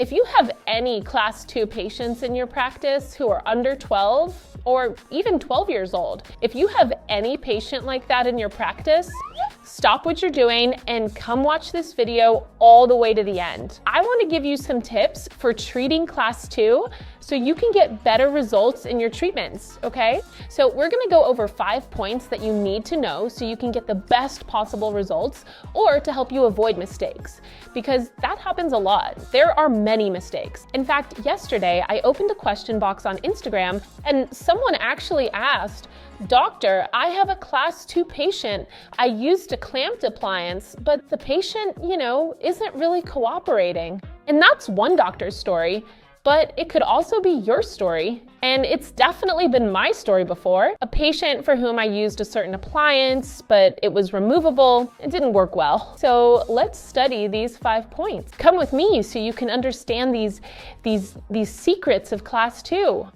If you have any class 2 patients in your practice who are under 12 or even 12 years old, if you have any patient like that in your practice, stop what you're doing and come watch this video all the way to the end. I want to give you some tips for treating class 2 so you can get better results in your treatments, okay? So we're gonna go over 5 points that you need to know so you can get the best possible results or to help you avoid mistakes, because that happens a lot. There are many mistakes. In fact, yesterday I opened a question box on Instagram and someone actually asked, "Doctor, I have a class 2 patient. I used a clamped appliance, but the patient, isn't really cooperating." And that's one doctor's story, but it could also be your story. And it's definitely been my story before. A patient for whom I used a certain appliance, but it was removable. It didn't work well. So let's study these 5 points. Come with me so you can understand these secrets of class 2.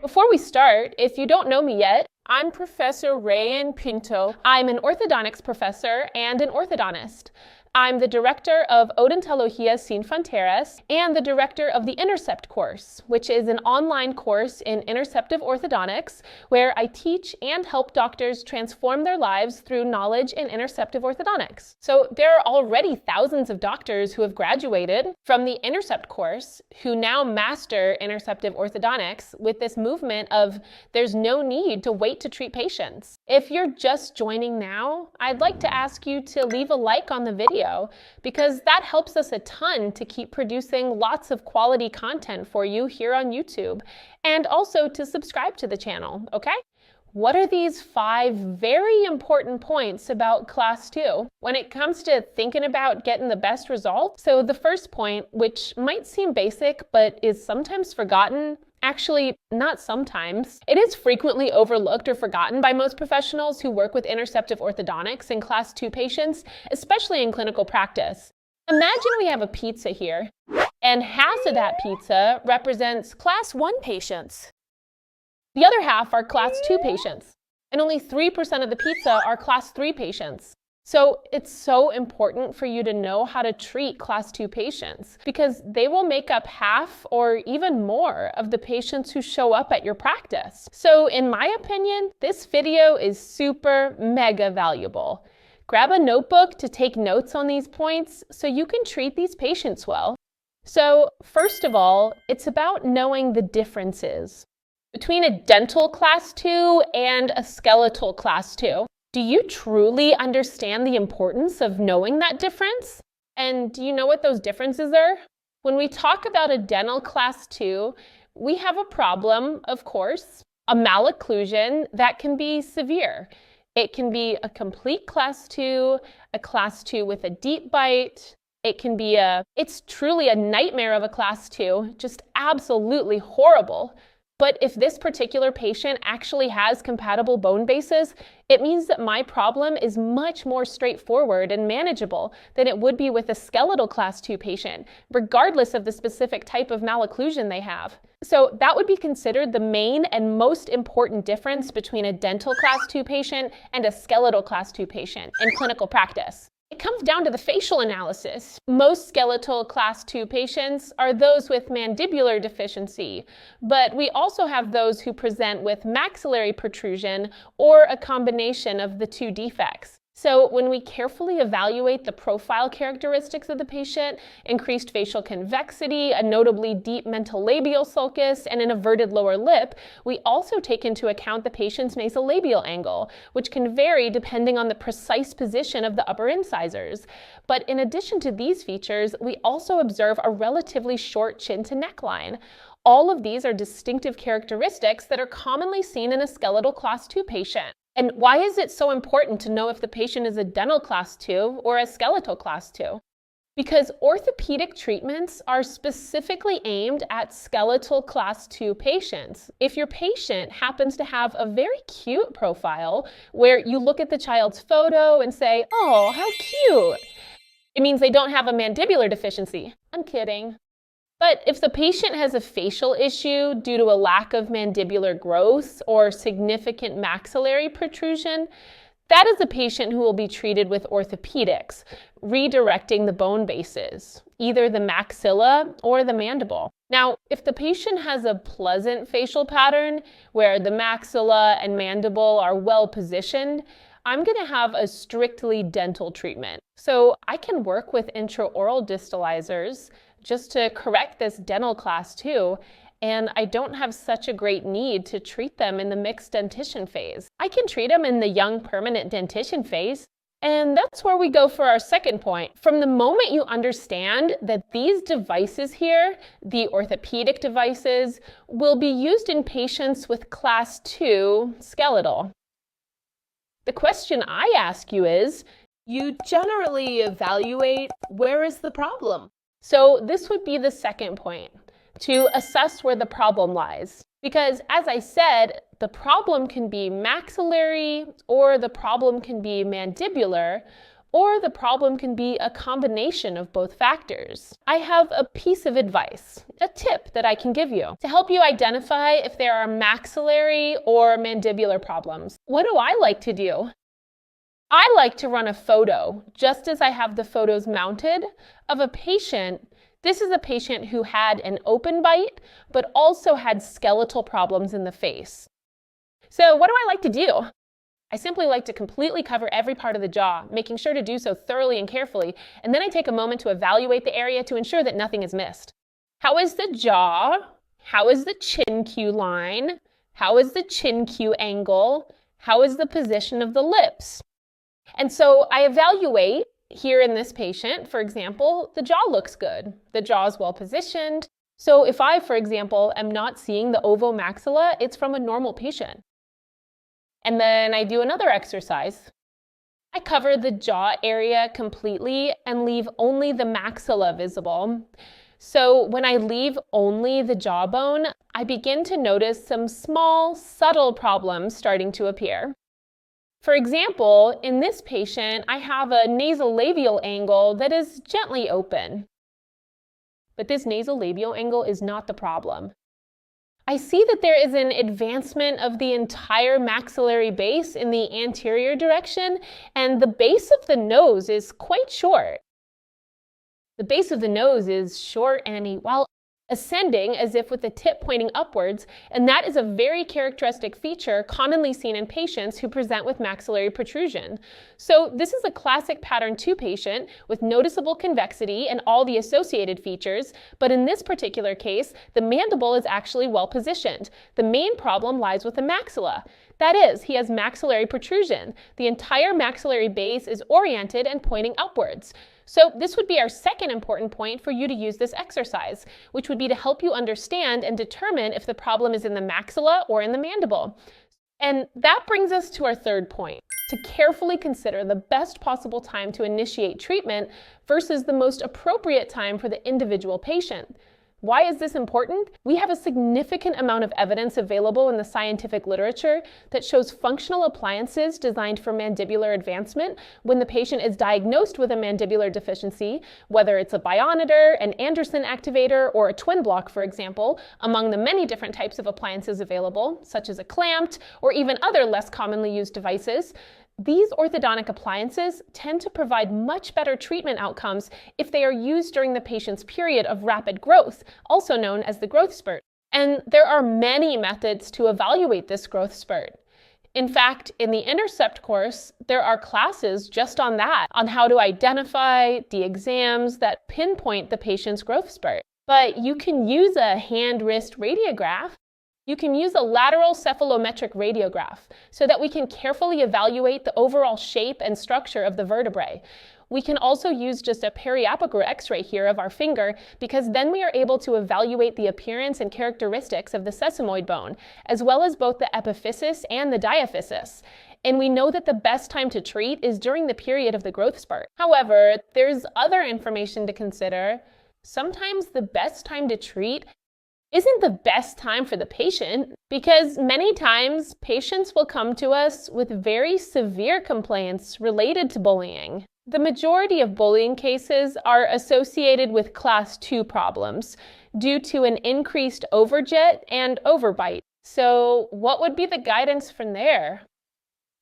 Before we start, if you don't know me yet, I'm Professor Rayan Pinto. I'm an orthodontics professor and an orthodontist. I'm the director of Odontología Sin Fronteras and the director of the Intercept course, which is an online course in interceptive orthodontics where I teach and help doctors transform their lives through knowledge in interceptive orthodontics. So there are already thousands of doctors who have graduated from the Intercept course who now master interceptive orthodontics with this movement of there's no need to wait to treat patients. If you're just joining now, I'd like to ask you to leave a like on the video, because that helps us a ton to keep producing lots of quality content for you here on YouTube, and also to subscribe to the channel, okay? What are these 5 very important points about class 2 when it comes to thinking about getting the best results? So the first point, which might seem basic but is sometimes forgotten, actually, not sometimes. It is frequently overlooked or forgotten by most professionals who work with interceptive orthodontics in class 2 patients, especially in clinical practice. Imagine we have a pizza here, and half of that pizza represents class 1 patients. The other half are class 2 patients, and only 3% of the pizza are class 3 patients. So it's so important for you to know how to treat class 2 patients because they will make up half or even more of the patients who show up at your practice. So in my opinion, this video is super mega valuable. Grab a notebook to take notes on these points so you can treat these patients well. So first of all, it's about knowing the differences between a dental class 2 and a skeletal class 2. Do you truly understand the importance of knowing that difference? And do you know what those differences are? When we talk about a dental class 2, we have a problem, of course, a malocclusion that can be severe. It can be a complete class 2, a class 2 with a deep bite. It's truly a nightmare of a class 2, just absolutely horrible. But if this particular patient actually has compatible bone bases, it means that my problem is much more straightforward and manageable than it would be with a skeletal class 2 patient, regardless of the specific type of malocclusion they have. So that would be considered the main and most important difference between a dental class 2 patient and a skeletal class 2 patient in clinical practice. It comes down to the facial analysis. Most skeletal class 2 patients are those with mandibular deficiency, but we also have those who present with maxillary protrusion or a combination of the 2 defects. So when we carefully evaluate the profile characteristics of the patient, increased facial convexity, a notably deep mental labial sulcus, and an everted lower lip, we also take into account the patient's nasolabial angle, which can vary depending on the precise position of the upper incisors. But in addition to these features, we also observe a relatively short chin to neckline. All of these are distinctive characteristics that are commonly seen in a skeletal class 2 patient. And why is it so important to know if the patient is a dental class 2 or a skeletal class 2? Because orthopedic treatments are specifically aimed at skeletal class 2 patients. If your patient happens to have a very cute profile where you look at the child's photo and say, "Oh, how cute," it means they don't have a mandibular deficiency. I'm kidding. But if the patient has a facial issue due to a lack of mandibular growth or significant maxillary protrusion, that is a patient who will be treated with orthopedics, redirecting the bone bases, either the maxilla or the mandible. Now, if the patient has a pleasant facial pattern where the maxilla and mandible are well positioned, I'm going to have a strictly dental treatment. So I can work with intraoral distalizers just to correct this dental class 2, and I don't have such a great need to treat them in the mixed dentition phase. I can treat them in the young permanent dentition phase, and that's where we go for our second point. From the moment you understand that these devices here, the orthopedic devices, will be used in patients with class 2 skeletal. The question I ask you is, you generally evaluate where is the problem? So this would be the second point, to assess where the problem lies. Because as I said, the problem can be maxillary, or the problem can be mandibular, or the problem can be a combination of both factors. I have a piece of advice, a tip that I can give you to help you identify if there are maxillary or mandibular problems. What do I like to do? I like to run a photo, just as I have the photos mounted, of a patient. This is a patient who had an open bite, but also had skeletal problems in the face. So what do I like to do? I simply like to completely cover every part of the jaw, making sure to do so thoroughly and carefully, and then I take a moment to evaluate the area to ensure that nothing is missed. How is the jaw? How is the chin Q line? How is the chin Q angle? How is the position of the lips? And so I evaluate. Here in this patient, for example, the jaw looks good. The jaw is well positioned. So if I, for example, am not seeing the ovomaxilla, it's from a normal patient. And then I do another exercise. I cover the jaw area completely and leave only the maxilla visible. So when I leave only the jawbone, I begin to notice some small, subtle problems starting to appear. For example, in this patient, I have a nasolabial angle that is gently open. But this nasolabial angle is not the problem. I see that there is an advancement of the entire maxillary base in the anterior direction, and the base of the nose is quite short. The base of the nose is short and while ascending as if with the tip pointing upwards, and that is a very characteristic feature commonly seen in patients who present with maxillary protrusion. So this is a classic pattern 2 patient with noticeable convexity and all the associated features, but in this particular case, the mandible is actually well positioned. The main problem lies with the maxilla. That is, he has maxillary protrusion. The entire maxillary base is oriented and pointing upwards. So this would be our second important point for you to use this exercise, which would be to help you understand and determine if the problem is in the maxilla or in the mandible. And that brings us to our third point, to carefully consider the best possible time to initiate treatment versus the most appropriate time for the individual patient. Why is this important? We have a significant amount of evidence available in the scientific literature that shows functional appliances designed for mandibular advancement when the patient is diagnosed with a mandibular deficiency, whether it's a bionitor, an Anderson activator, or a twin block, for example, among the many different types of appliances available, such as a clamped or even other less commonly used devices. These orthodontic appliances tend to provide much better treatment outcomes if they are used during the patient's period of rapid growth, also known as the growth spurt. And there are many methods to evaluate this growth spurt. In fact, in the Intercept course, there are classes just on that, on how to identify the exams that pinpoint the patient's growth spurt. But you can use a hand-wrist radiograph. You can use a lateral cephalometric radiograph so that we can carefully evaluate the overall shape and structure of the vertebrae. We can also use just a periapical x-ray here of our finger because then we are able to evaluate the appearance and characteristics of the sesamoid bone, as well as both the epiphysis and the diaphysis. And we know that the best time to treat is during the period of the growth spurt. However, there's other information to consider. Sometimes the best time to treat isn't the best time for the patient because many times patients will come to us with very severe complaints related to bullying. The majority of bullying cases are associated with class 2 problems, due to an increased overjet and overbite. So what would be the guidance from there?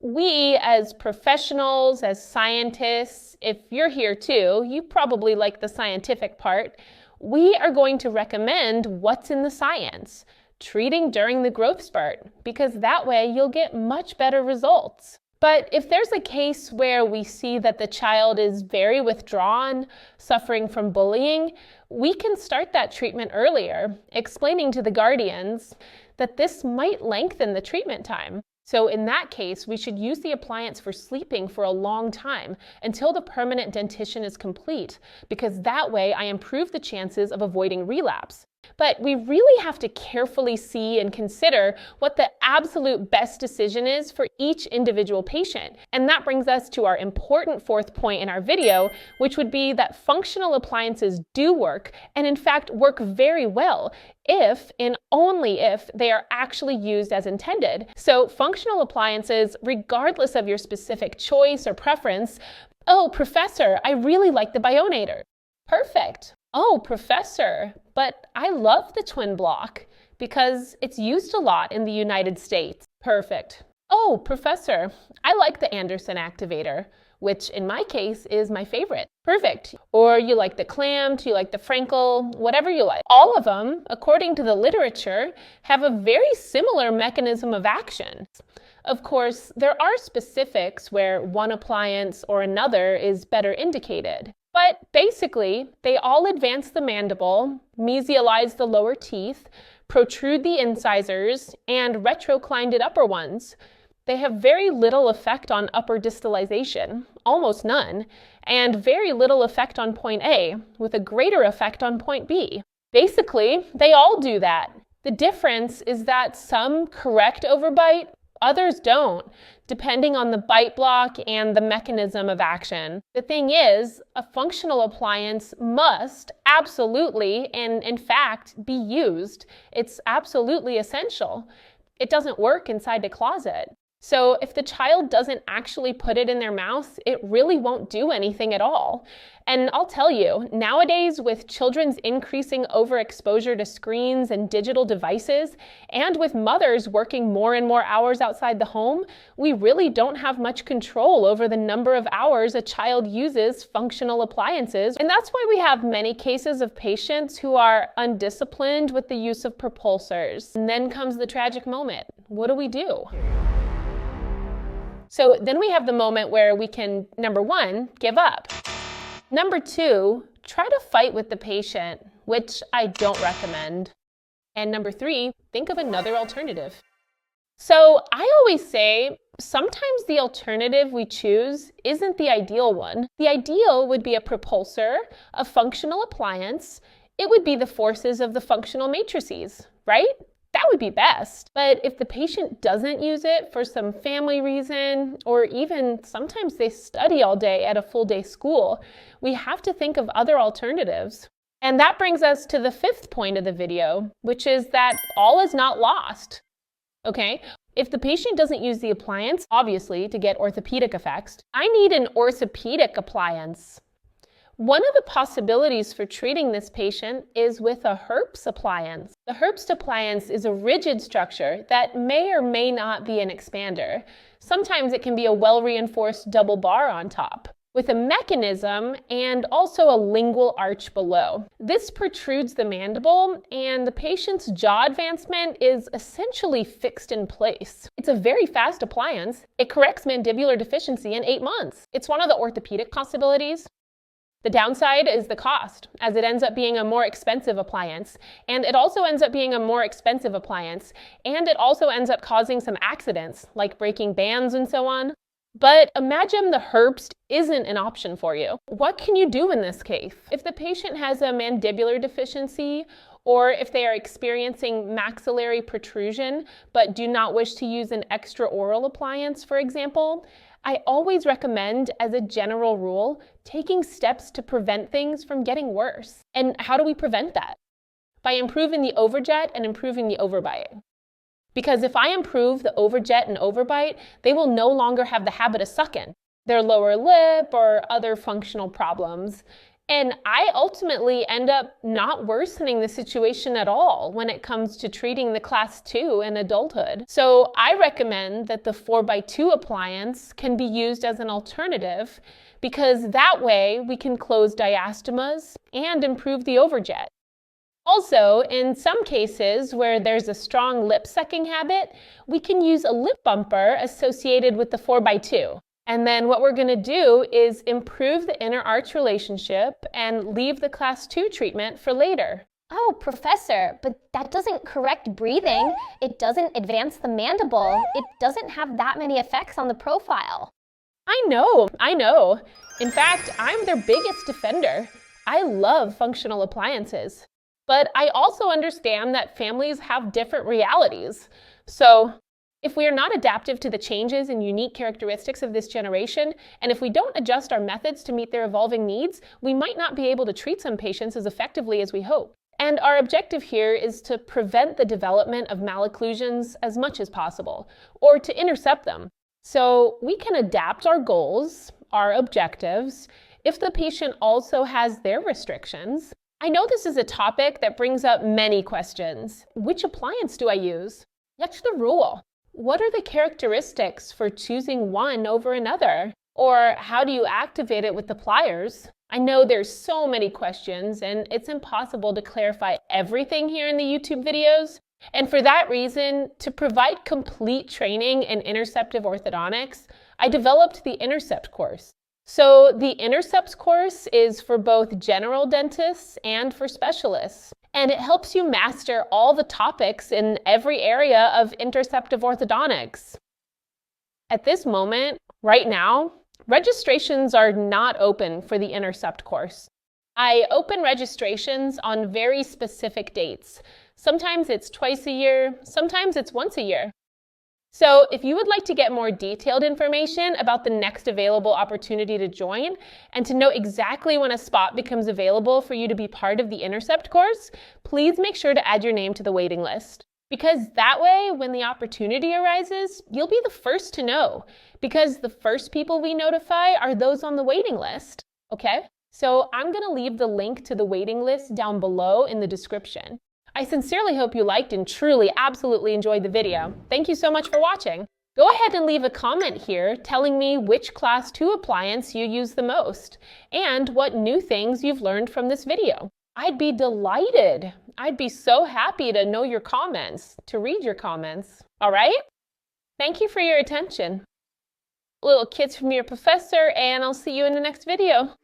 We, as professionals, as scientists, if you're here too, you probably like the scientific part, we are going to recommend what's in the science, treating during the growth spurt, because that way you'll get much better results. But if there's a case where we see that the child is very withdrawn, suffering from bullying, we can start that treatment earlier, explaining to the guardians that this might lengthen the treatment time. So in that case, we should use the appliance for sleeping for a long time until the permanent dentition is complete, because that way I improve the chances of avoiding relapse. But we really have to carefully see and consider what the absolute best decision is for each individual patient. And that brings us to our important fourth point in our video, which would be that functional appliances do work, and in fact work very well, if and only if they are actually used as intended. So functional appliances, regardless of your specific choice or preference, oh, professor, I really like the Bionator. Perfect. Oh, professor, but I love the twin block because it's used a lot in the United States. Perfect. Oh, professor, I like the Anderson activator, which in my case is my favorite. Perfect. Or you like the clamped, you like the Frankel, whatever you like. All of them, according to the literature, have a very similar mechanism of action. Of course, there are specifics where one appliance or another is better indicated. But basically, they all advance the mandible, mesialize the lower teeth, protrude the incisors, and retrocline the upper ones. They have very little effect on upper distalization, almost none, and very little effect on point A, with a greater effect on point B. Basically, they all do that. The difference is that some correct overbite, others don't, depending on the bite block and the mechanism of action. The thing is, a functional appliance must absolutely, and in fact, be used. It's absolutely essential. It doesn't work inside the closet. So if the child doesn't actually put it in their mouth, it really won't do anything at all. And I'll tell you, nowadays with children's increasing overexposure to screens and digital devices, and with mothers working more and more hours outside the home, we really don't have much control over the number of hours a child uses functional appliances. And that's why we have many cases of patients who are undisciplined with the use of propulsors. And then comes the tragic moment. What do we do? So then we have the moment where we can, number one, give up. Number two, try to fight with the patient, which I don't recommend. And number three, think of another alternative. So I always say, sometimes the alternative we choose isn't the ideal one. The ideal would be a propulsor, a functional appliance. It would be the forces of the functional matrices, right? That would be best. But if the patient doesn't use it for some family reason, or even sometimes they study all day at a full day school, we have to think of other alternatives. And that brings us to the fifth point of the video, which is that all is not lost. Okay? If the patient doesn't use the appliance, obviously to get orthopedic effects, I need an orthopedic appliance. One of the possibilities for treating this patient is with a Herbst appliance. The Herbst appliance is a rigid structure that may or may not be an expander. Sometimes it can be a well-reinforced double bar on top, with a mechanism and also a lingual arch below. This protrudes the mandible, and the patient's jaw advancement is essentially fixed in place. It's a very fast appliance. It corrects mandibular deficiency in 8 months. It's one of the orthopedic possibilities. The downside is the cost, as it ends up being a more expensive appliance, and it also ends up being a more expensive appliance, and it also ends up causing some accidents, like breaking bands and so on. But imagine the Herbst isn't an option for you. What can you do in this case? If the patient has a mandibular deficiency, or if they are experiencing maxillary protrusion, but do not wish to use an extraoral appliance, for example, I always recommend, as a general rule, taking steps to prevent things from getting worse. And how do we prevent that? By improving the overjet and improving the overbite. Because if I improve the overjet and overbite, they will no longer have the habit of sucking their lower lip or other functional problems. And I ultimately end up not worsening the situation at all when it comes to treating the class 2 in adulthood. So I recommend that the 4x2 appliance can be used as an alternative, because that way we can close diastemas and improve the overjet. Also, in some cases where there's a strong lip sucking habit, we can use a lip bumper associated with the 4x2. And then what we're going to do is improve the inner arch relationship and leave the class 2 treatment for later. Oh, Professor, but that doesn't correct breathing. It doesn't advance the mandible. It doesn't have that many effects on the profile. I know. In fact, I'm their biggest defender. I love functional appliances. But I also understand that families have different realities. So if we are not adaptive to the changes and unique characteristics of this generation, and if we don't adjust our methods to meet their evolving needs, we might not be able to treat some patients as effectively as we hope. And our objective here is to prevent the development of malocclusions as much as possible, or to intercept them. So we can adapt our goals, our objectives, if the patient also has their restrictions. I know this is a topic that brings up many questions. Which appliance do I use? What's the rule? What are the characteristics for choosing one over another? Or how do you activate it with the pliers? I know there's so many questions, and it's impossible to clarify everything here in the YouTube videos. And for that reason, to provide complete training in interceptive orthodontics, I developed the Intercept course. So the Intercepts course is for both general dentists and for specialists, and it helps you master all the topics in every area of interceptive orthodontics. At this moment, right now, registrations are not open for the Intercept course. I open registrations on very specific dates. Sometimes it's twice a year, sometimes it's once a year. So if you would like to get more detailed information about the next available opportunity to join and to know exactly when a spot becomes available for you to be part of the Intercept course, please make sure to add your name to the waiting list. Because that way, when the opportunity arises, you'll be the first to know, because the first people we notify are those on the waiting list, okay? So I'm going to leave the link to the waiting list down below in the description. I sincerely hope you liked and truly, absolutely enjoyed the video. Thank you so much for watching. Go ahead and leave a comment here telling me which Class 2 appliance you use the most and what new things you've learned from this video. I'd be delighted. I'd be so happy to know your comments, to read your comments. All right? Thank you for your attention. Little kiss from your professor, and I'll see you in the next video.